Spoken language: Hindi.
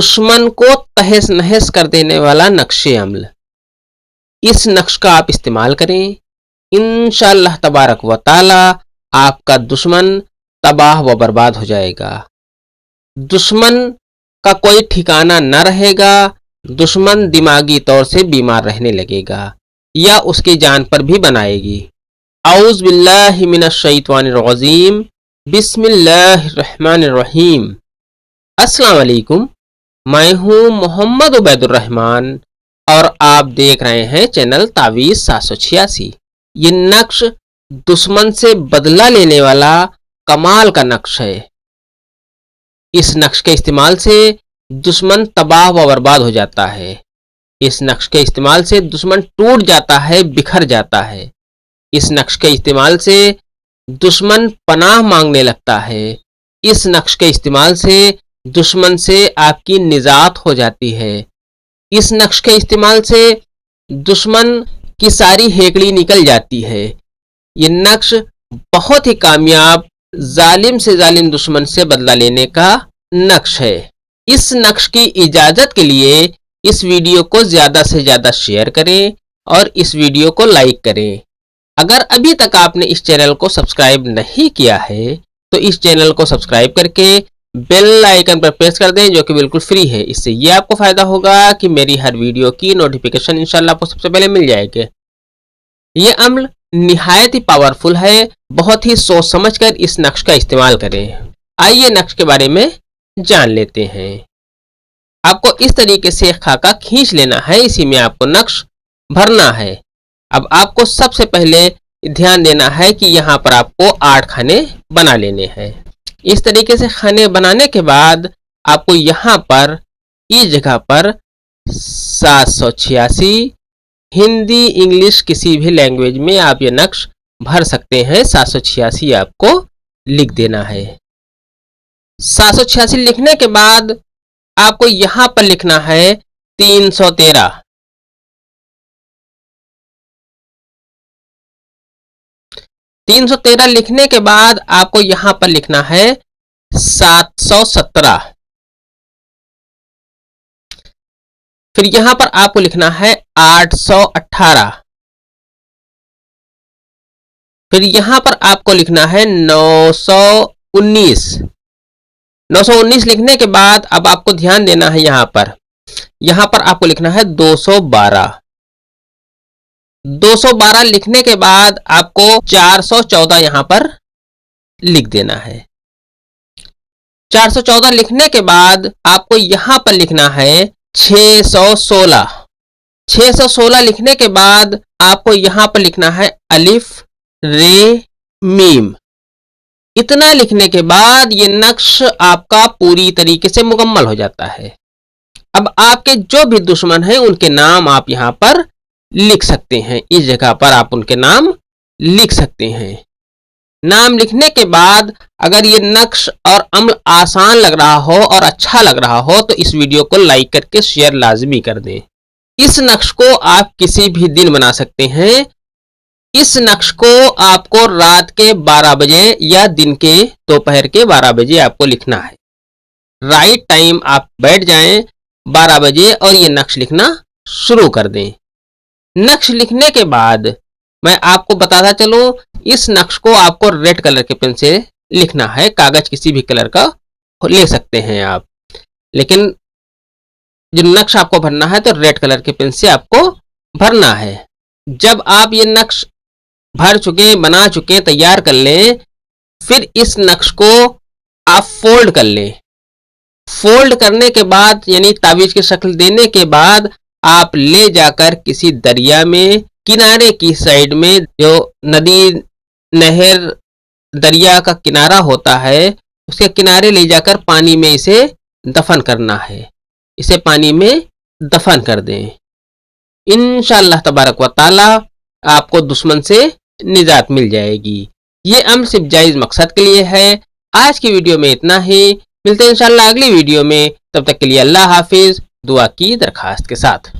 दुश्मन को तहस नहस कर देने वाला नक्शे अम्ल। इस नक्श का आप इस्तेमाल करें, इंशाअल्लाह तबारक व ताला आपका दुश्मन तबाह व बर्बाद हो जाएगा। दुश्मन का कोई ठिकाना न रहेगा। दुश्मन दिमागी तौर से बीमार रहने लगेगा या उसकी जान पर भी बनाएगी। औज़ु बिल्लाहि मिनश शैतानिर रजीम, बिस्मिल्लाहिर रहमानिर रहीम। अस्सलाम वालेकुम, मैं हूँ मोहम्मद उबैदुर रहमान और आप देख रहे हैं चैनल तावीज़ 786। ये नक्श दुश्मन से बदला लेने वाला कमाल का नक्श है। इस नक्श के इस्तेमाल से दुश्मन तबाह व बर्बाद हो जाता है। इस नक्श के इस्तेमाल से दुश्मन टूट जाता है, बिखर जाता है। इस नक्श के इस्तेमाल से दुश्मन पनाह मांगने लगता है। इस नक्श के इस्तेमाल से दुश्मन से आपकी निजात हो जाती है। इस नक्श के इस्तेमाल से दुश्मन की सारी हेकड़ी निकल जाती है। ये नक्श बहुत ही कामयाब जालिम से जालिम दुश्मन से बदला लेने का नक्श है। इस नक्श की इजाजत के लिए इस वीडियो को ज्यादा से ज्यादा शेयर करें और इस वीडियो को लाइक करें। अगर अभी तक आपने इस चैनल को सब्सक्राइब नहीं किया है तो इस चैनल को सब्सक्राइब करके बेल आइकन पर प्रेस कर दें, जो कि बिल्कुल फ्री है। इससे ये आपको फायदा होगा कि मेरी हर वीडियो की नोटिफिकेशन इंशाल्लाह आपको सबसे पहले मिल जाएगी। ये अम्ल निहायत ही पावरफुल है। बहुत ही सोच समझकर इस नक्श का इस्तेमाल करें। आइए नक्श के बारे में जान लेते हैं। आपको इस तरीके से एक खाका खींच लेना है, इसी में आपको नक्श भरना है। अब आपको सबसे पहले ध्यान देना है कि यहाँ पर आपको 8 खाने बना लेने हैं। इस तरीके से खाने बनाने के बाद आपको यहाँ पर इस जगह पर 786 हिंदी इंग्लिश किसी भी लैंग्वेज में आप ये नक्श भर सकते हैं। 786 आपको लिख देना है। 786 लिखने के बाद आपको यहां पर लिखना है 313। 313 लिखने के बाद आपको यहां पर लिखना है 717। फिर यहां पर आपको लिखना है 818। फिर यहां पर आपको लिखना है 919। 919 लिखने के बाद अब आपको ध्यान देना है यहां पर आपको लिखना है 212। 212 लिखने के बाद आपको 414 यहां पर लिख देना है। 414 लिखने के बाद आपको यहां पर लिखना है 616। 616 लिखने के बाद आपको यहां पर लिखना है अलिफ रे मीम। इतना लिखने के बाद ये नक्श आपका पूरी तरीके से मुकम्मल हो जाता है। अब आपके जो भी दुश्मन हैं उनके नाम आप यहां पर लिख सकते हैं। इस जगह पर आप उनके नाम लिख सकते हैं। नाम लिखने के बाद अगर ये नक्श और अम्ल आसान लग रहा हो और अच्छा लग रहा हो तो इस वीडियो को लाइक करके शेयर लाजमी कर दें। इस नक्श को आप किसी भी दिन बना सकते हैं। इस नक्श को आपको रात के 12 बजे या दिन के दोपहर के 12 बजे आपको लिखना है। राइट टाइम आप बैठ जाएं 12 बजे और ये नक्श लिखना शुरू कर दें। नक्श लिखने के बाद मैं आपको बताता चलूं, इस नक्श को आपको रेड कलर के पेन से लिखना है। कागज किसी भी कलर का ले सकते हैं आप, लेकिन जो नक्श आपको भरना है तो रेड कलर के पेन से आपको भरना है। जब आप ये नक्श भर चुके, बना चुके, तैयार कर लें, फिर इस नक्श को आप फोल्ड कर लें। फोल्ड करने के बाद यानी तावीज की शक्ल देने के बाद आप ले जाकर किसी दरिया में किनारे की साइड में, जो नदी नहर दरिया का किनारा होता है, उसके किनारे ले जाकर पानी में इसे दफन करना है। इसे पानी में दफन कर दें। इंशाअल्लाह तबारक व ताला आपको दुश्मन से निजात मिल जाएगी। ये अम्ल सिर्फ जायज मकसद के लिए है। आज की वीडियो में इतना ही। मिलते हैं इंशाअल्लाह अगली वीडियो में। तब तक के लिए अल्लाह हाफिज। दुआ की दरखास्त के साथ।